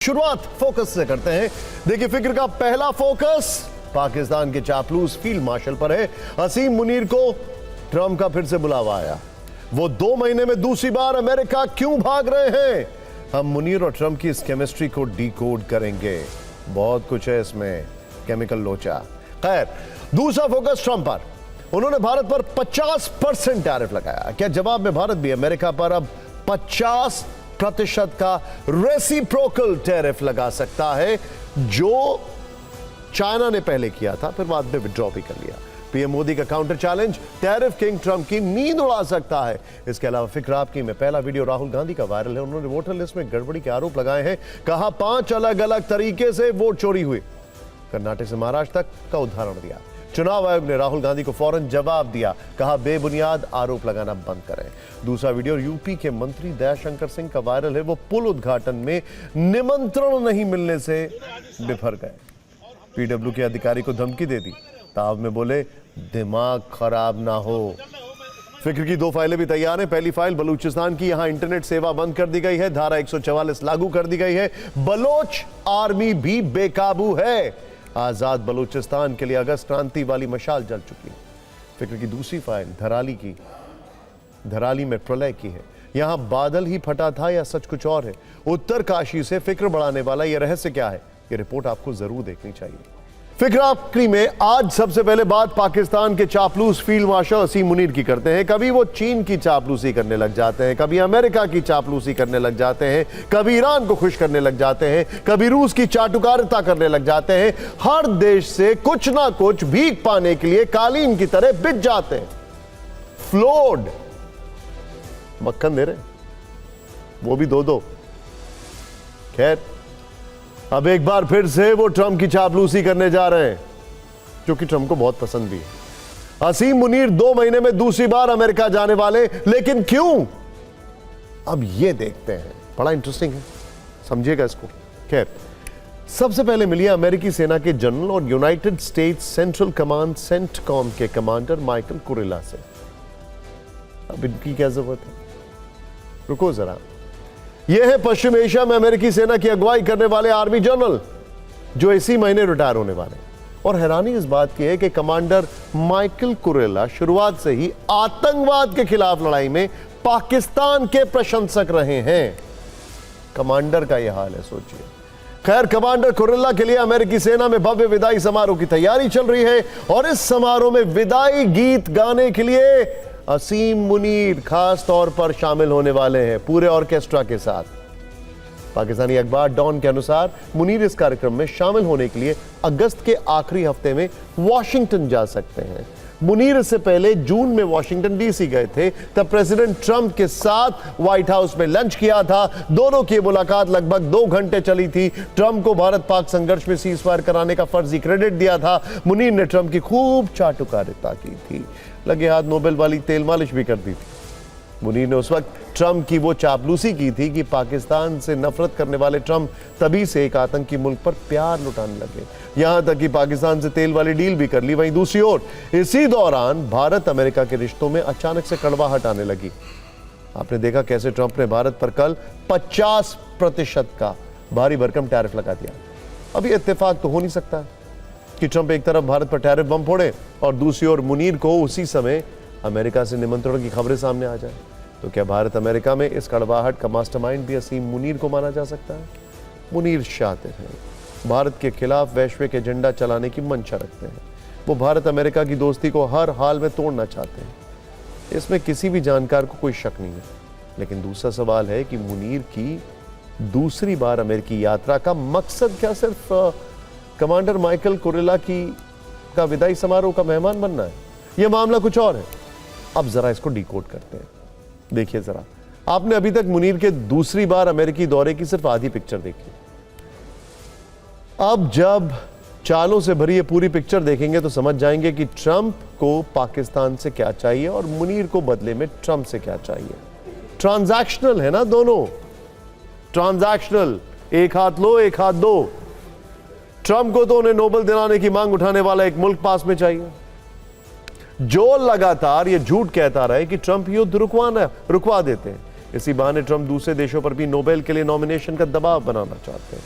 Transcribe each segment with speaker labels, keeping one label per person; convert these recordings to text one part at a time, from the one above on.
Speaker 1: शुरुआत फोकस से करते हैं। देखिए, फिक्र का पहला फोकस पाकिस्तान के चापलूस फील्ड मार्शल पर है। असीम मुनीर को ट्रंप का फिर से बुलावा आया। वो 2 महीने में दूसरी बार अमेरिका क्यों भाग रहे हैं? हम मुनीर और ट्रंप की इस केमिस्ट्री को डिकोड करेंगे। बहुत कुछ है इसमें, केमिकल लोचा। खैर, दूसरा फोकस ट्रंप पर। उन्होंने भारत पर 50% टैरिफ लगाया। क्या जवाब में भारत भी अमेरिका पर अब 50% का रेसिप्रोकल टैरिफ लगा सकता है, जो चाइना ने पहले किया था, फिर बाद में विड्रॉ भी कर लिया। पीएम मोदी का counter challenge tariff king Trump की नींद उड़ा सकता है। इसके अलावा फिक्र आपकी में पहला वीडियो राहुल गांधी का वायरल है। उन्होंने वोटर लिस्ट में गड़बड़ी के आरोप लगाए हैं। कहा 5 अलग अलग तरीके से वोट चोरी हुई। कर्नाटक से महाराष्ट्र तक का उदाहरण दिया। चुनाव आयोग ने राहुल गांधी को फौरन जवाब दिया। कहा बेबुनियाद आरोप लगाना बंद करें। दूसरा वीडियो यूपी के मंत्री दयाशंकर सिंह का वायरल है। वो पुल उद्घाटन में निमंत्रण नहीं मिलने से बिफर गए। पीडब्ल्यू के अधिकारी को धमकी दे दी। ताव में बोले दिमाग खराब ना हो। फिक्र की 2 फाइलें भी तैयार हैं। पहली फाइल बलूचिस्तान की। यहां इंटरनेट सेवा बंद कर दी गई है। धारा 144 लागू कर दी गई है। बलोच आर्मी भी बेकाबू है। आजाद बलूचिस्तान के लिए अगस्त क्रांति वाली मशाल जल चुकी। फिक्र की दूसरी फाइल धराली की। धराली में प्रलय की है। यहां बादल ही फटा था या सच कुछ और है? उत्तर काशी से फिक्र बढ़ाने वाला यह रहस्य क्या है? यह रिपोर्ट आपको जरूर देखनी चाहिए। फिक्र आखिरी में आज सबसे पहले बात पाकिस्तान के चापलूस फील्ड मार्शल असीम मुनीर की करते हैं। कभी वो चीन की चापलूसी करने लग जाते हैं, कभी अमेरिका की चापलूसी करने लग जाते हैं, कभी ईरान को खुश करने लग जाते हैं, कभी रूस की चाटुकारिता करने लग जाते हैं। हर देश से कुछ ना कुछ भीख पाने के लिए कालीन की तरह बिछ जाते हैं। फ्लोड मक्खन दे रहे, वो भी 2-2। खैर, अब एक बार फिर से वो ट्रंप की चापलूसी करने जा रहे हैं, जो कि ट्रंप को बहुत पसंद भी है। असीम मुनीर 2 महीने में दूसरी बार अमेरिका जाने वाले, लेकिन क्यों? अब ये देखते हैं। बड़ा इंटरेस्टिंग है, समझिएगा इसको। खैर, सबसे पहले मिलिए अमेरिकी सेना के जनरल और United states central command CENTCOM के कमांडर माइकल कुरेला से। अब इनकी क्या जरूरत है? रुको जरा। यह है पश्चिम एशिया में अमेरिकी सेना की अगुवाई करने वाले आर्मी जनरल, जो इसी महीने रिटायर होने वाले। और हैरानी इस बात की है कि कमांडर माइकल कुरेला शुरुआत से ही आतंकवाद के खिलाफ लड़ाई में पाकिस्तान के प्रशंसक रहे हैं। कमांडर का यह हाल है, सोचिए। खैर, कमांडर कुरेला के लिए अमेरिकी सेना में भव्य विदाई समारोह की तैयारी चल रही है। और इस समारोह में विदाई गीत गाने के लिए असीम मुनीर खास तौर पर शामिल होने वाले हैं, पूरे ऑर्केस्ट्रा के साथ। पाकिस्तानी अखबार डॉन के अनुसार मुनीर इस कार्यक्रम में शामिल होने के लिए अगस्त के आखिरी हफ्ते में वॉशिंगटन जा सकते हैं। मुनीर इससे पहले जून में वॉशिंगटन डीसी गए थे। तब प्रेसिडेंट ट्रंप के साथ व्हाइट हाउस में लंच किया था। दोनों की मुलाकात लगभग 2 घंटे चली थी। ट्रंप को भारत पाक संघर्ष में सीज फायर कराने का फर्जी क्रेडिट दिया था। मुनीर ने ट्रंप की खूब चाटुकारिता की थी। लगे हाथ नोबेल वाली तेल मालिश भी कर दी थी। मुनीर ने उस वक्त ट्रंप की वो चापलूसी की थी कि पाकिस्तान से नफरत करने वाले ट्रंप तभी से एक आतंकी मुल्क पर प्यार लुटाने लगे, यहां तक कि पाकिस्तान से तेल वाली डील भी कर ली। वहीं दूसरी ओर इसी दौरान भारत अमेरिका के रिश्तों में अचानक से कड़वाहट आने लगी। आपने देखा कैसे ट्रंप ने भारत पर कल 50% का भारी भरकम टैरिफ लगा दिया। अभी इत्तेफाक तो हो नहीं सकता कि ट्रंप एक तरफ भारत पर टैरिफ बम फोड़े और दूसरी ओर मुनीर को उसी समय अमेरिका से निमंत्रण की खबरें सामने आ जाए। तो क्या भारत अमेरिका में इस कड़वाहट का मास्टरमाइंड भी असीम मुनीर को माना जा सकता है? मुनीर शातिर हैं, भारत के खिलाफ वैश्विक एजेंडा चलाने की मंशा रखते हैं। वो भारत अमेरिका की दोस्ती को हर हाल में तोड़ना चाहते हैं। इसमें किसी भी जानकार को कोई शक नहीं है। लेकिन दूसरा सवाल है कि मुनीर की दूसरी बार अमेरिकी यात्रा का मकसद क्या सिर्फ कमांडर माइकल कुरेला का विदाई समारोह का मेहमान बनना है? यह मामला कुछ और है। अब जरा इसको डिकोड करते हैं। देखिए जरा, आपने अभी तक मुनीर के दूसरी बार अमेरिकी दौरे की सिर्फ आधी पिक्चर देखी। अब जब चालों से भरी ये पूरी पिक्चर देखेंगे तो समझ जाएंगे कि ट्रंप को पाकिस्तान से क्या चाहिए और मुनीर को बदले में ट्रंप से क्या चाहिए। ट्रांजैक्शनल है ना दोनों, ट्रांजैक्शनल। एक हाथ लो एक हाथ दो। ट्रंप को तो उन्हें नोबेल दिलाने की मांग उठाने वाला एक मुल्क पास में चाहिए, जो लगातार ये झूठ कहता रहे कि ट्रंप युद्ध रुकवा देते हैं, इसी बहाने ट्रंप दूसरे देशों पर भी नोबेल के लिए नॉमिनेशन का दबाव बनाना चाहते हैं।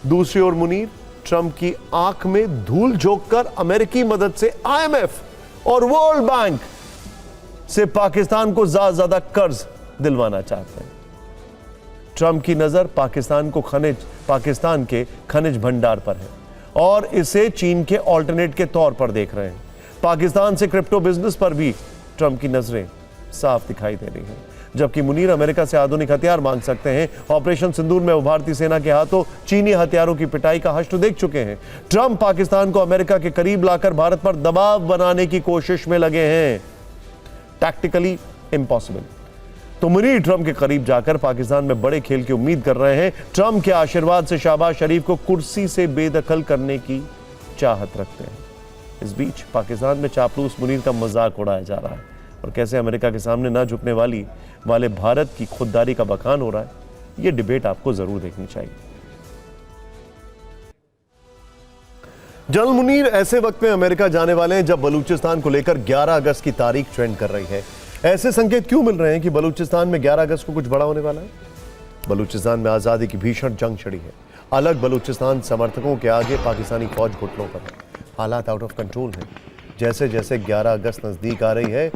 Speaker 1: दूसरी ओर मुनीर ट्रंप की आंख में धूल झोंककर अमेरिकी मदद से आईएमएफ और वर्ल्ड बैंक से पाकिस्तान को ज्यादा कर्ज दिलवाना चाहते हैं। ट्रंप की नजर पाकिस्तान के खनिज भंडार पर है और इसे चीन के ऑल्टरनेट के तौर पर देख रहे हैं। पाकिस्तान से क्रिप्टो बिजनेस पर भी ट्रंप की नजरें साफ दिखाई दे रही हैं। जबकि मुनीर अमेरिका से आधुनिक हथियार मांग सकते हैं। ऑपरेशन सिंदूर में वो भारतीय सेना के हाथों चीनी हथियारों की पिटाई का हश्र देख चुके हैं। ट्रंप पाकिस्तान को अमेरिका के करीब लाकर भारत पर दबाव बनाने की कोशिश में लगे हैं। Tactically impossible. तो मुनीर ट्रंप के करीब जाकर पाकिस्तान में बड़े खेल की उम्मीद कर रहे हैं। ट्रंप के आशीर्वाद से शहबाज शरीफ को कुर्सी से बेदखल करने की चाहत रखते हैं। इस बीच पाकिस्तान में चापलूस मुनीर का मजाक उड़ाया जा रहा है और कैसे अमेरिका के सामने ना झुकने वाले भारत की खुददारी का बखान हो रहा है, यह डिबेट आपको जरूर देखनी चाहिए। जनरल मुनीर ऐसे वक्त में अमेरिका जाने वाले हैं जब बलूचिस्तान को लेकर 11 अगस्त की तारीख ट्रेंड कर रही है। ऐसे संकेत क्यों मिल रहे हैं कि बलूचिस्तान में 11 अगस्त को कुछ बड़ा होने वाला है? बलूचिस्तान में आजादी की भीषण जंग छिड़ी है। अलग बलूचिस्तान समर्थकों के आगे पाकिस्तानी फौज घुटनों पर है। हालात आउट ऑफ कंट्रोल हैं। जैसे जैसे 11 अगस्त नजदीक आ रही है,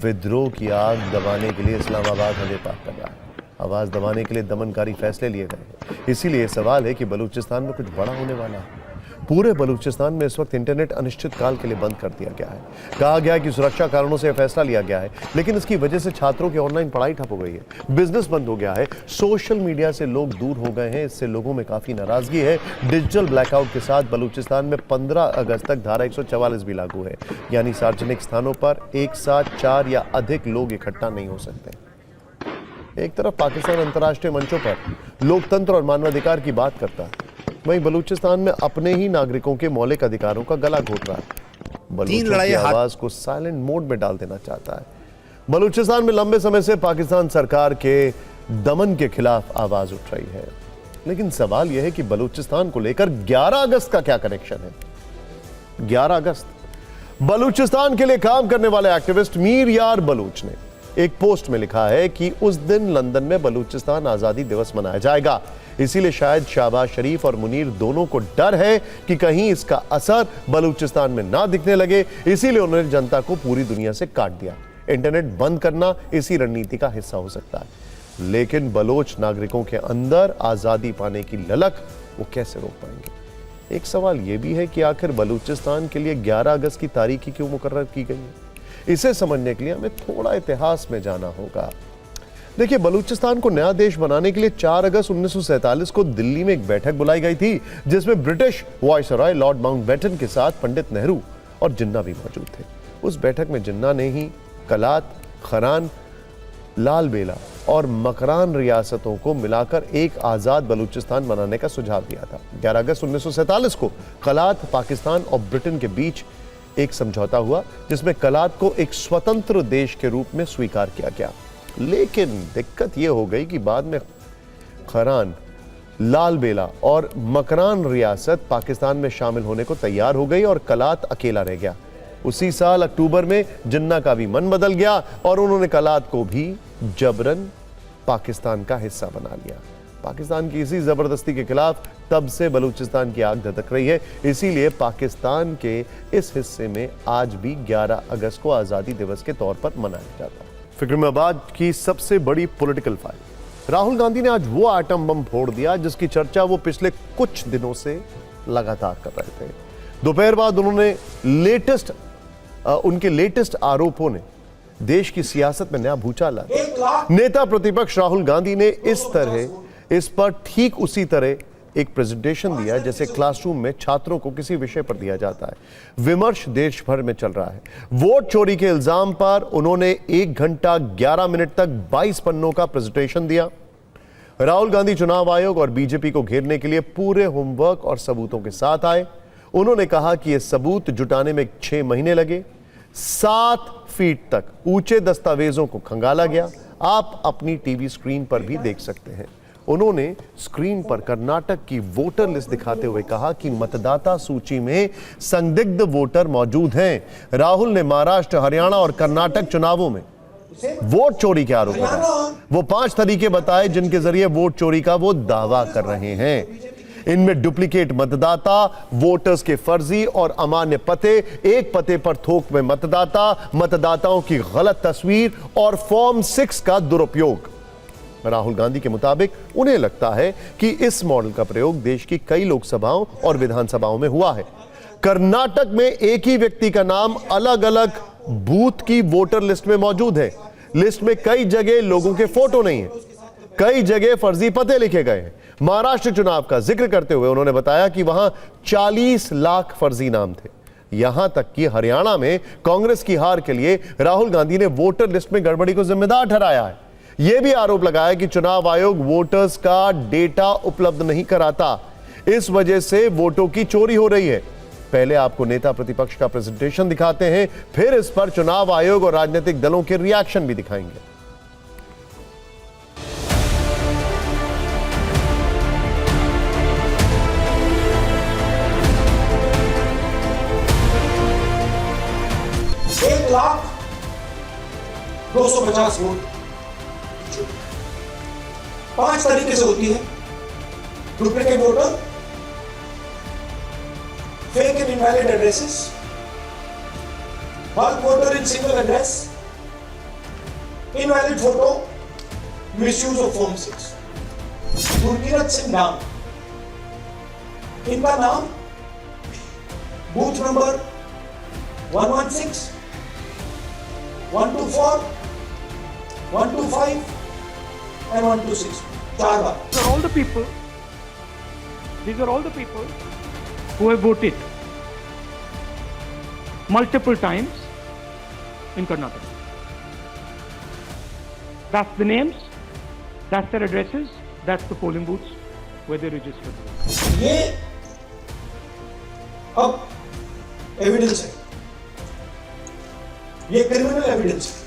Speaker 1: विद्रोह की आग दबाने के लिए इस्लामाबाद हमें पाक कर रहा है। आवाज दबाने के लिए दमनकारी फैसले लिए गए हैं। इसीलिए सवाल है कि बलूचिस्तान में कुछ बड़ा होने वाला है। पूरे बलूचिस्तान में इस वक्त इंटरनेट अनिश्चित काल के लिए बंद कर दिया गया है। कहा गया है कि सुरक्षा कारणों से यह फैसला लिया गया है, लेकिन इसकी वजह से छात्रों की ऑनलाइन पढ़ाई ठप हो गई है, बिजनेस बंद हो गया है, सोशल मीडिया से लोग दूर हो गए हैं। इससे लोगों में काफी नाराजगी है। डिजिटल ब्लैकआउट के साथ बलूचिस्तान में 15 अगस्त तक धारा 144 भी लागू है, यानी सार्वजनिक स्थानों पर एक साथ 4 या अधिक लोग इकट्ठा नहीं हो सकते। एक तरफ पाकिस्तान अंतर्राष्ट्रीय मंचों पर लोकतंत्र और मानवाधिकार की बात करता है, वहीं बलूचिस्तान में अपने ही नागरिकों के मौलिक अधिकारों का गला घोट रहा है। बलूचों की आवाज को साइलेंट मोड में डाल देना चाहता है। बलूचिस्तान में लंबे समय से पाकिस्तान सरकार के दमन के खिलाफ आवाज उठ रही है, लेकिन सवाल यह है कि बलूचिस्तान को लेकर 11 अगस्त का क्या कनेक्शन है? 11 अगस्त बलूचिस्तान के लिए काम करने वाले एक्टिविस्ट मीर यार बलूच ने एक पोस्ट में लिखा है कि उस दिन लंदन में बलूचिस्तान आजादी दिवस मनाया जाएगा। इसीलिए शायद शहबाज शरीफ और मुनीर दोनों को डर है कि कहीं इसका असर बलूचिस्तान में ना दिखने लगे, इसीलिए उन्होंने जनता को पूरी दुनिया से काट दिया। इंटरनेट बंद करना इसी रणनीति का हिस्सा हो सकता है, लेकिन बलोच नागरिकों के अंदर आजादी पाने की ललक वो कैसे रोक पाएंगे? एक सवाल यह भी है कि आखिर बलूचिस्तान के लिए 11 अगस्त की तारीख क्यों मुकर्रर की गई है? इसे समझने के लिए हमें थोड़ा इतिहास में जाना होगा। देखिए, बलूचिस्तान को नया देश बनाने के लिए 4 अगस्त 1947 को दिल्ली में एक बैठक बुलाई गई थी, जिसमें ब्रिटिश वायसरॉय लॉर्ड माउंटबेटन के साथ पंडित नेहरू और जिन्ना भी मौजूद थे। उस बैठक में जिन्ना ने ही कलात, खरान, लाल बेला और मकरान रियासतों को मिलाकर एक आजाद बलूचिस्तान बनाने का सुझाव दिया था। 11 अगस्त 1947 को कलात, पाकिस्तान और ब्रिटेन के बीच एक समझौता हुआ, जिसमें कलात को एक स्वतंत्र देश के रूप में स्वीकार किया गया। लेकिन दिक्कत यह हो गई कि बाद में खरान, लाल बेला और मकरान रियासत पाकिस्तान में शामिल होने को तैयार हो गई और कलात अकेला रह गया। उसी साल अक्टूबर में जिन्ना का भी मन बदल गया और उन्होंने कलात को भी जबरन पाकिस्तान का हिस्सा बना लिया। पाकिस्तान की इसी जबरदस्ती के खिलाफ तब से बलूचिस्तान की आग धधक रही है। इसीलिए पाकिस्तान के इस हिस्से में आज भी 11 अगस्त को आजादी दिवस के तौर पर मनाया जाता है। फिक्र-ए-आबाद की सबसे बड़ी पॉलिटिकल फाइल, राहुल गांधी ने आज वो एटम बम फोड़ दिया जिसकी चर्चा वो पिछले कुछ दिनों से लगातार कर रहे थे। दोपहर बाद उनके लेटेस्ट आरोपों ने देश की सियासत में नया भूचाल ला दिया। नेता प्रतिपक्ष राहुल गांधी ने इस पर ठीक उसी तरह एक प्रेजेंटेशन दिया जैसे क्लासरूम में छात्रों को किसी विषय पर दिया जाता है। विमर्श देश भर में चल रहा है। वोट चोरी के इल्जाम पर उन्होंने 1 घंटा 11 मिनट तक 22 पन्नों का प्रेजेंटेशन दिया। राहुल गांधी चुनाव आयोग और बीजेपी को घेरने के लिए पूरे होमवर्क और सबूतों के साथ आए। उन्होंने कहा कि यह सबूत जुटाने में 6 महीने लगे, 7 फीट तक ऊंचे दस्तावेजों को खंगाला गया। आप अपनी टीवी स्क्रीन पर भी देख सकते हैं। उन्होंने स्क्रीन पर कर्नाटक की वोटर लिस्ट दिखाते हुए कहा कि मतदाता सूची में संदिग्ध वोटर मौजूद हैं। राहुल ने महाराष्ट्र, हरियाणा और कर्नाटक चुनावों में वोट चोरी के आरोप लगाए। वो 5 तरीके बताए जिनके जरिए वोट चोरी का वो दावा कर रहे हैं। इनमें डुप्लीकेट मतदाता, वोटर्स के फर्जी और अमान्य पते, एक पते पर थोक में मतदाता, मतदाताओं की गलत तस्वीर और फॉर्म 6 का दुरुपयोग। राहुल गांधी के मुताबिक उन्हें लगता है कि इस मॉडल का प्रयोग देश की कई लोकसभाओं और विधानसभाओं में हुआ है। कर्नाटक में एक ही व्यक्ति का नाम अलग अलग बूथ की वोटर लिस्ट में मौजूद है। लिस्ट में कई जगह लोगों के फोटो नहीं है, कई जगह फर्जी पते लिखे गए हैं। महाराष्ट्र चुनाव का जिक्र करते हुए उन्होंने बताया कि वहां 40 लाख फर्जी नाम थे। यहां तक कि हरियाणा में कांग्रेस की हार के लिए राहुल गांधी ने वोटर लिस्ट में गड़बड़ी को जिम्मेदार ठहराया है। यह भी आरोप लगाया कि चुनाव आयोग वोटर्स का डेटा उपलब्ध नहीं कराता, इस वजह से वोटों की चोरी हो रही है। पहले आपको नेता प्रतिपक्ष का प्रेजेंटेशन दिखाते हैं, फिर इस पर चुनाव आयोग और राजनीतिक दलों के रिएक्शन भी दिखाएंगे।
Speaker 2: एक लाख 250 वोट 5 तरीके से होती है। Duplicate voter, fake and invalid addresses, bulk voter in single address, invalid photo, misuse of form 6। Gurkirat Singh नाम, इनका नाम booth number 116, 124, 125 and 126. 4 bar.
Speaker 3: These are all the people who have voted multiple times in Karnataka. That's the names, that's their addresses, that's the polling booths where they registered.
Speaker 2: ये अब evidence है, ये criminal evidence है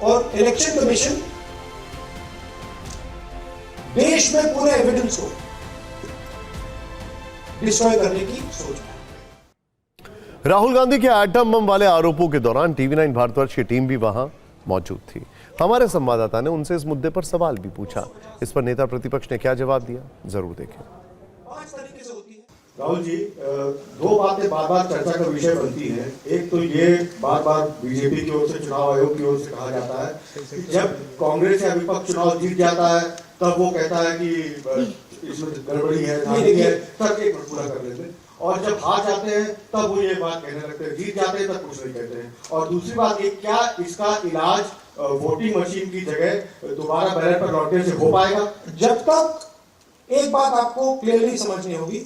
Speaker 2: और election commission देश में पूरे evidence को डिस्ट्रॉय करने की सोच है।
Speaker 1: राहुल गांधी के एटम बम वाले आरोपों के दौरान टीवी9 भारतवर्ष की टीम भी वहां मौजूद थी। हमारे संवाददाता ने उनसे इस मुद्दे पर सवाल भी पूछा। इस पर नेता प्रतिपक्ष ने क्या जवाब दिया, जरूर देखें।
Speaker 2: 5 तरीके से होती है।
Speaker 4: राहुल जी, 2 बातें बार बार चर्चा का विषय बनती हैं। एक तो ये बार बार बीजेपी की ओर से, चुनाव आयोग की ओर से कहा जाता है कि जब कांग्रेस या विपक्ष चुनाव जीत जाता है तब वो कहता है कि इसमें गड़बड़ी है, धांधली है, तब एक पूरा कर लेते हैं, और जब हार जाते हैं तब वो ये बात कहने लगते हैं, जीत जाते हैं तब कुछ नहीं कहते हैं। और दूसरी बात ये, क्या इसका इलाज वोटिंग मशीन की जगह दोबारा बैलेट पर लौटने से हो पाएगा?
Speaker 2: जब तक, एक बात आपको क्लियरली समझनी होगी,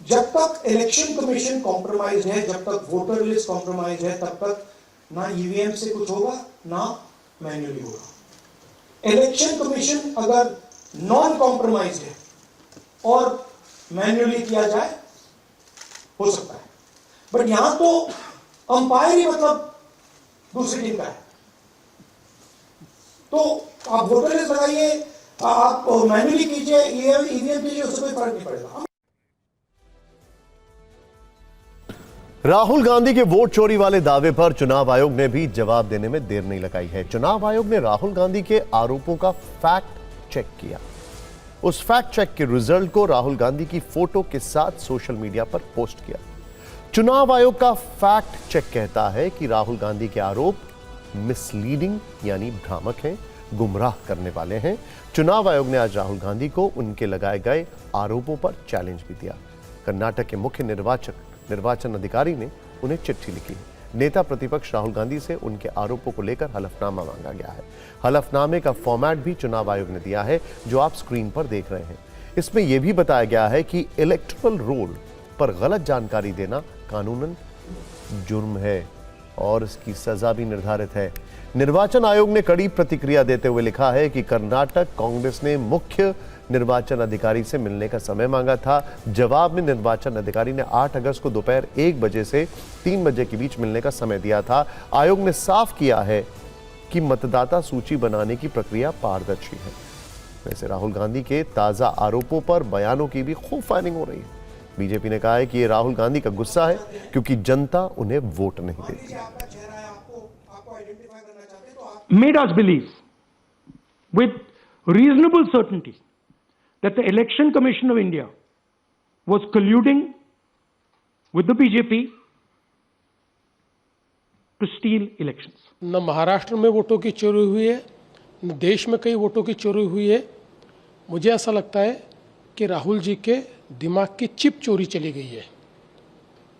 Speaker 2: जब तक इलेक्शन कमीशन कॉम्प्रोमाइज है, जब तक वोटर लिस्ट कॉम्प्रोमाइज है, तब तक ना ईवीएम से कुछ होगा ना मैन्युअली होगा। इलेक्शन कमीशन अगर नॉन कॉम्प्रोमाइज है और मैन्युअली किया जाए हो सकता है, बट यहां तो अंपायर ही मतलब दूसरी टीम का है। तो आप वोटर लिस्ट लगाइए, आप मैन्युअली कीजिए, ईवीएम कीजिए, उससे कोई फर्क नहीं पड़ेगा।
Speaker 1: राहुल गांधी के वोट चोरी वाले दावे पर चुनाव आयोग ने भी जवाब देने में देर नहीं लगाई है। चुनाव आयोग ने राहुल गांधी के आरोपों का फैक्ट चेक किया। उस फैक्ट चेक के रिजल्ट को राहुल गांधी की फोटो के साथ सोशल मीडिया पर पोस्ट किया। चुनाव आयोग का फैक्ट चेक कहता है कि राहुल गांधी के आरोप मिसलीडिंग यानी भ्रामक हैं, गुमराह करने वाले हैं। चुनाव आयोग ने आज राहुल गांधी को उनके लगाए गए आरोपों पर चैलेंज भी दिया। कर्नाटक के मुख्य निर्वाचन अधिकारी ने उन्हें चिट्ठी लिखी। नेता प्रतिपक्ष राहुल गांधी से उनके आरोपों को लेकर हलफनामा मांगा गया है। हलफनामे का फॉर्मेट भी चुनाव आयोग ने दिया है, जो आप स्क्रीन पर देख रहे हैं। इसमें यह भी बताया गया है कि इलेक्टोरल रोल पर गलत जानकारी देना कानूनन जुर्म है और इसकी सजा भी निर्धारित है। निर्वाचन आयोग ने कड़ी प्रतिक्रिया देते हुए लिखा है कि कर्नाटक कांग्रेस ने मुख्य निर्वाचन अधिकारी से मिलने का समय मांगा था। जवाब में निर्वाचन अधिकारी ने 8 अगस्त को दोपहर 1 बजे से 3 बजे के बीच मिलने का समय दिया था। आयोग ने साफ किया है कि मतदाता सूची बनाने की प्रक्रिया पारदर्शी है। वैसे राहुल गांधी के ताजा आरोपों पर बयानों की भी खूब फायरिंग हो रही है। बीजेपी ने कहा है कि ये राहुल गांधी का गुस्सा है क्योंकि जनता उन्हें वोट नहीं देती।
Speaker 3: made us believe with reasonable certainty that the Election Commission of India was colluding with the BJP to steal elections.
Speaker 5: न महाराष्ट्र में वोटों की चोरी हुई है, न देश में कई वोटों की चोरी हुई है। मुझे ऐसा लगता है कि राहुल जी के दिमाग की चिप चोरी चली गई है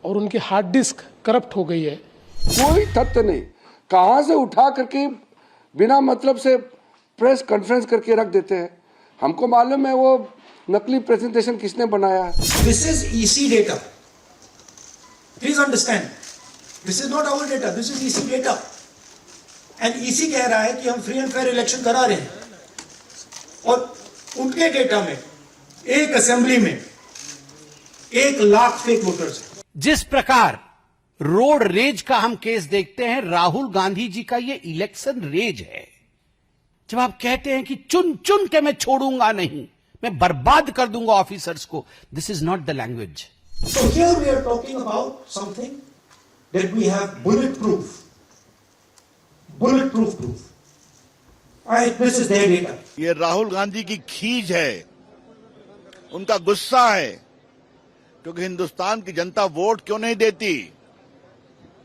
Speaker 5: और उनकी हार्ड डिस्क करप्ट हो गई है।
Speaker 6: कोई तथ्य नहीं, कहां से उठा करके बिना मतलब से प्रेस कॉन्फ्रेंस करके रख देते हैं। हमको मालूम है वो नकली प्रेजेंटेशन किसने बनाया है।
Speaker 2: This is EC data. Please understand. This is not our data. This is EC data. And EC कह रहा है कि हम फ्री एंड फेयर इलेक्शन करा रहे हैं और उनके डेटा में एक असेंबली में 1 लाख फेक वोटर्स हैं।
Speaker 7: जिस प्रकार रोड रेज का हम केस देखते हैं, राहुल गांधी जी का ये इलेक्शन रेज है। जब आप कहते हैं कि चुन चुन के मैं छोड़ूंगा नहीं, मैं बर्बाद कर दूंगा ऑफिसर्स को, this is not the language.
Speaker 2: So here we are talking about something that we have bulletproof proof. This is their data.
Speaker 8: ये राहुल गांधी की खीज है, उनका गुस्सा है, क्योंकि हिंदुस्तान की जनता वोट क्यों नहीं देती।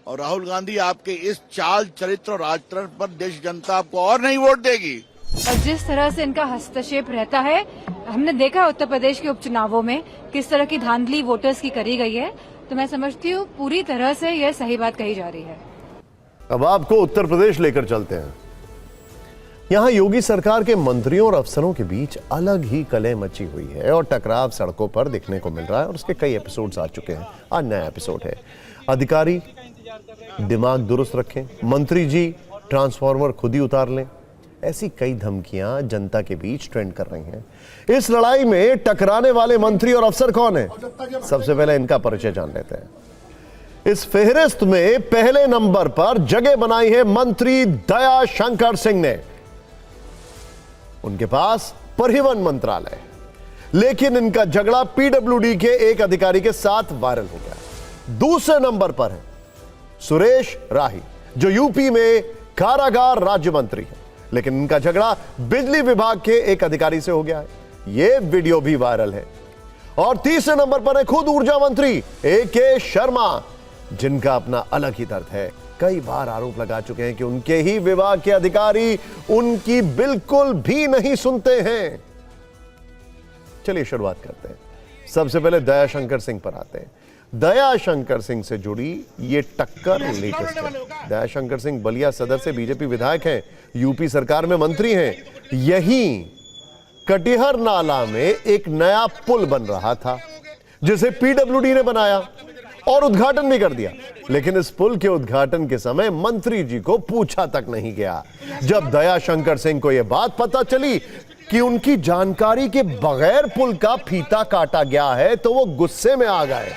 Speaker 8: और राहुल गांधी आपके इस चाल चरित्र और आचरण पर देश जनता आपको और नहीं वोट देगी।
Speaker 9: और जिस तरह से इनका हस्तक्षेप रहता है, हमने देखा उत्तर प्रदेश के उपचुनावों में किस तरह की धांधली वोटर्स की करी गई है, तो मैं समझती हूँ पूरी तरह से यह सही बात कही जा रही है।
Speaker 1: अब आपको उत्तर प्रदेश लेकर चलते हैं। यहां योगी सरकार के मंत्रियों और अफसरों के बीच अलग ही कलह मची हुई है और टकराव सड़कों पर देखने को मिल रहा है और उसके कई एपिसोड्स आ चुके हैं। आज नया एपिसोड है। अधिकारी दिमाग दुरुस्त रखें, मंत्री जी ट्रांसफार्मर खुद ही उतार लें, ऐसी कई धमकियां जनता के बीच ट्रेंड कर रही हैं। इस लड़ाई में टकराने वाले मंत्री और अफसर कौन है? सबसे पहले इनका परिचय जान लेते हैं। इस फेहरिस्त में पहले नंबर पर जगह बनाई है मंत्री दया शंकर सिंह ने। उनके पास परिवहन मंत्रालय, लेकिन इनका झगड़ा पीडब्ल्यूडी के एक अधिकारी के साथ वायरल हो गया। दूसरे नंबर पर है सुरेश राही, जो यूपी में कारागार राज्य मंत्री है, लेकिन इनका झगड़ा बिजली विभाग के एक अधिकारी से हो गया है। यह वीडियो भी वायरल है। और तीसरे नंबर पर है खुद ऊर्जा मंत्री AK शर्मा, जिनका अपना अलग ही दर्द है। कई बार आरोप लगा चुके हैं कि उनके ही विभाग के अधिकारी उनकी बिल्कुल भी नहीं सुनते हैं। चलिए शुरुआत करते हैं। सबसे पहले दया शंकर सिंह पर आते हैं। दया शंकर सिंह से जुड़ी ये टक्कर लेटेस्ट है। दया शंकर सिंह बलिया सदर से बीजेपी विधायक हैं, यूपी सरकार में मंत्री हैं। यहीं कटिहर नाला में एक नया पुल बन रहा था, जिसे पीडब्ल्यूडी ने बनाया और उद्घाटन भी कर दिया, लेकिन इस पुल के उद्घाटन के समय मंत्री जी को पूछा तक नहीं गया। जब दया शंकर सिंह को यह बात पता चली कि उनकी जानकारी के बगैर पुल का फीता काटा गया है, तो वो गुस्से में आ गए।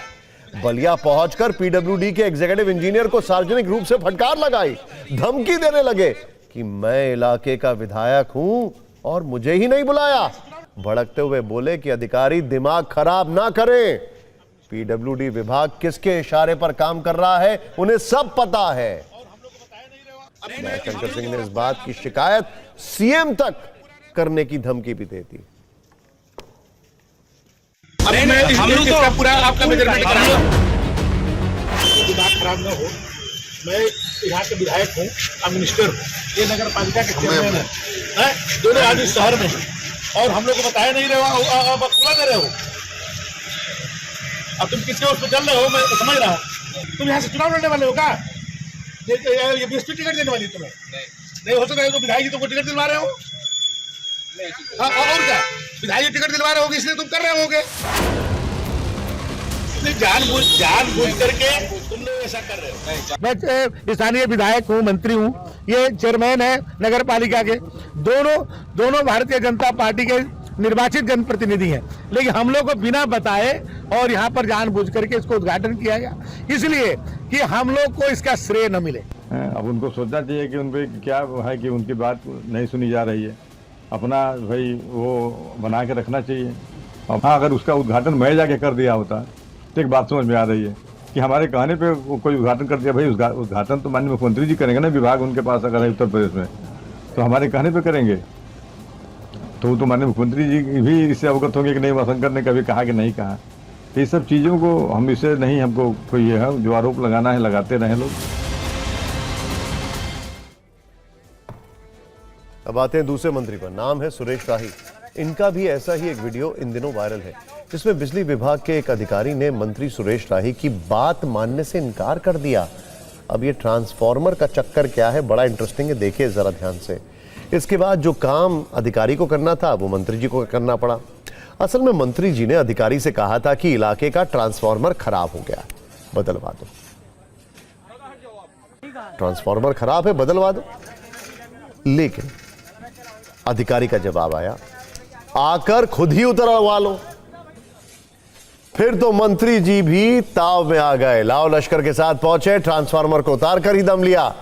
Speaker 1: बलिया पहुंचकर पीडब्ल्यूडी के एग्जीक्यूटिव इंजीनियर को सार्वजनिक रूप से फटकार लगाई, धमकी देने लगे कि मैं इलाके का विधायक हूं और मुझे ही नहीं बुलाया। भड़कते हुए बोले कि अधिकारी दिमाग खराब ना करें, पीडब्ल्यूडी विभाग किसके इशारे पर काम कर रहा है उन्हें सब पता है। दया शंकर सिंह ने इस बात की शिकायत सीएम तक करने की धमकी भी दे दी।
Speaker 10: हम लोग तो पूरा आपका मेजरमेंट कराएंगे। दिमाग खराब ना हो, मैं यहाँ के विधायक हूँ, अब मिनिस्टर हूँ, ये नगर पालिका के चेयरमैन है, दोनों आदमी शहर में और हम लोग को बताया नहीं रहे हो, अब खुला दे रहे हो। अब तुम किसके उस पर चल रहे हो, मैं तो समझ रहा हूँ। तुम यहाँ से चुनाव लड़ने वाले हो क्या? ये बीएसपी टिकट देने वाली तुम्हें नहीं हो सकता है, तो विधायक जी तुमको टिकट दिलवा रहे हो। हाँ, और क्या विधायक जी टिकट दिलवा रहे होगे, इसलिए तुम कर रहे होगे। जानबूझ करके तुम लोग ऐसा कर रहे हो।
Speaker 11: मैं स्थानीय विधायक हूँ, मंत्री हूँ, ये चेयरमैन है नगर पालिका के। दोनों भारतीय जनता पार्टी के निर्वाचित जनप्रतिनिधि हैं, लेकिन हम लोग को बिना बताए और यहाँ पर जानबूझ करके इसको उद्घाटन किया गया, इसलिए कि हम लोग को इसका श्रेय न मिले।
Speaker 12: अब उनको सोचना चाहिए कि उन पर क्या है कि उनकी बात नहीं सुनी जा रही है, अपना भाई वो बना के रखना चाहिए। और हाँ, अगर उसका उद्घाटन मैं जाके कर दिया होता तो एक बात समझ में आ रही है कि हमारे कहने पे कोई उद्घाटन कर दिया, भाई उद्घाटन तो माननीय मुख्यमंत्री जी करेंगे ना, विभाग उनके पास अगर है उत्तर प्रदेश में, तो हमारे कहने पे करेंगे। तो वो तो माननीय मुख्यमंत्री जी भी इससे अवगत होंगे कि नहीं शंकर ने कभी कहा कि नहीं कहा। तो ये सब चीज़ों को हम इसे नहीं, हमको कोई ये है जो आरोप लगाना है लगाते रहे लोग।
Speaker 1: अब आते हैं दूसरे मंत्री पर, नाम है सुरेश राही। इनका भी ऐसा ही एक वीडियो इन दिनों वायरल है जिसमें बिजली विभाग के एक अधिकारी ने मंत्री सुरेश राही की बात मानने से इनकार कर दिया। अब ये ट्रांसफार्मर का चक्कर क्या है, बड़ा इंटरेस्टिंग है, देखिए जरा ध्यान से। इसके बाद जो काम अधिकारी को करना था वो मंत्री जी को करना पड़ा। असल में मंत्री जी ने अधिकारी से कहा था कि इलाके का ट्रांसफार्मर खराब हो गया, बदलवा दो। ट्रांसफार्मर खराब है, बदलवा दो। लेकिन अधिकारी का जवाब आया, आकर खुद ही उतरवा लो। फिर तो मंत्री जी भी ताव में आ गए, लाओ लश्कर के साथ पहुंचे, ट्रांसफार्मर को उतार कर ही दम लिया।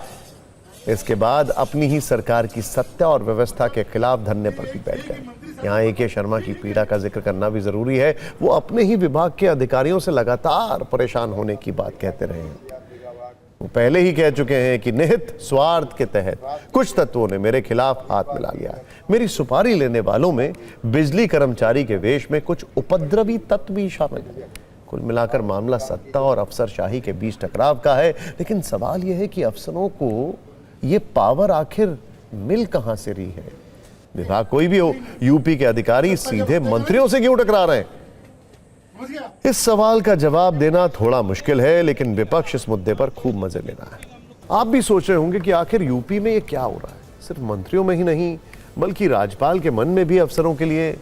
Speaker 1: इसके बाद अपनी ही सरकार की सत्ता और व्यवस्था के खिलाफ धरने पर भी बैठ गए। यहां A.K. शर्मा की पीड़ा का जिक्र करना भी जरूरी है। वो अपने ही विभाग के अधिकारियों से लगातार परेशान होने की बात कहते रहे हैं। वो पहले ही कह चुके हैं कि निहित स्वार्थ के तहत कुछ तत्वों ने मेरे खिलाफ हाथ मिला लिया है। मेरी सुपारी लेने वालों में बिजली कर्मचारी के वेश में कुछ उपद्रवी तत्व भी शामिल हैं। कुल मिलाकर मामला सत्ता और अफसरशाही के बीच टकराव का है। लेकिन सवाल यह है कि अफसरों को ये पावर आखिर मिल कहां से रही है। विभाग कोई भी हो, यूपी के अधिकारी सीधे मंत्रियों से क्यों टकरा रहे हैं? इस सवाल का जवाब देना थोड़ा मुश्किल है, लेकिन विपक्ष इस मुद्दे पर खूब मजे ले रहा है। आप भी सोच रहे होंगे कि आखिर यूपी में ये क्या हो रहा है। सिर्फ मंत्रियों में ही नहीं, बल्कि राज्यपाल के मन में भी अफसरों के लिए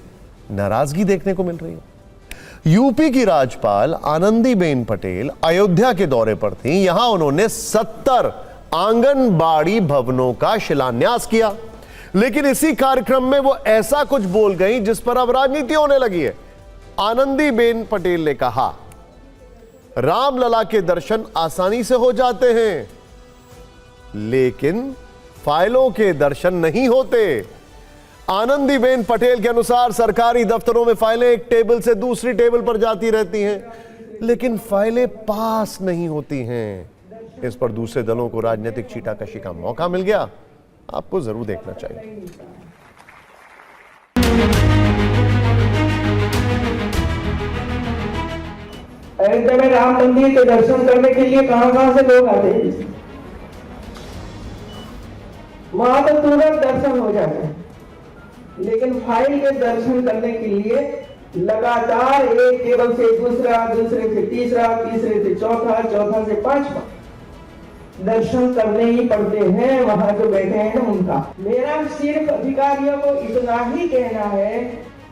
Speaker 1: नाराजगी देखने को मिल रही है। यूपी की राज्यपाल आनंदीबेन पटेल अयोध्या के दौरे पर थी। यहां उन्होंने 70 आंगनबाड़ी भवनों का शिलान्यास किया, लेकिन इसी कार्यक्रम में वो ऐसा कुछ बोल गई जिस पर अब राजनीति होने लगी है। आनंदीबेन पटेल ने कहा, रामलला के दर्शन आसानी से हो जाते हैं, लेकिन फाइलों के दर्शन नहीं होते। आनंदीबेन पटेल के अनुसार सरकारी दफ्तरों में फाइलें एक टेबल से दूसरी टेबल पर जाती रहती हैं, लेकिन फाइलें पास नहीं होती हैं। इस पर दूसरे दलों को राजनीतिक छीटाकशी का मौका मिल गया। आपको जरूर देखना चाहिए।
Speaker 13: अयोध्या में राम मंदिर के दर्शन करने के लिए कहां से लोग आते हैं। वहां तो तुरंत दर्शन हो जाते हैं, लेकिन फाइल के दर्शन करने के लिए लगातार एक टेबल से दूसरा, दूसरे से तीसरा, तीसरे से चौथा, चौथा से पांचवा दर्शन करने ही पड़ते हैं वहां जो बैठे हैं ना उनका। मेरा सिर्फ अधिकारियों को इतना ही कहना है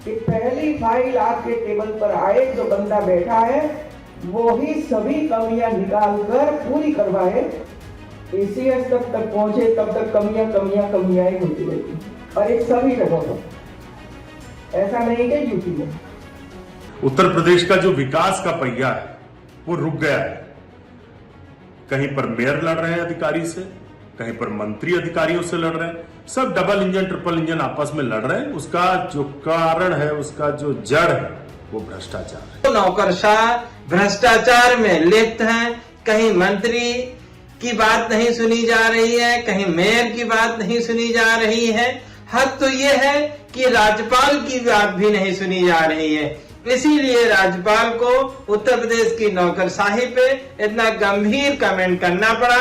Speaker 13: कि पहली फाइल आपके टेबल पर आए, जो बंदा बैठा है वो ही सभी कमियां निकाल कर पूरी करवाए। ACS तक पहुंचे तब तक कमियां ही होती रहती, और एक सभी जगहों पर, ऐसा नहीं कि यूपी में।
Speaker 14: उत्तर प्रदेश का जो विकास का पहिया है वो रुक गया है। कहीं पर मेयर लड़ रहे हैं अधिकारी से, कहीं पर मंत्री अधिकारियों से लड़ रहे हैं, सब डबल इंजन ट्रिपल इंजन आपस में लड़ रहे हैं। उसका जो कारण है, उसका जो जड़ है वो भ्रष्टाचार है।
Speaker 13: तो नौकरशाह भ्रष्टाचार में लिप्त हैं। कहीं मंत्री की बात नहीं सुनी जा रही है, कहीं मेयर की बात नहीं सुनी जा रही है। हद तो ये है कि राज्यपाल की बात भी नहीं सुनी जा रही है। इसीलिए राज्यपाल को उत्तर प्रदेश की नौकरशाही पे इतना गंभीर कमेंट करना पड़ा।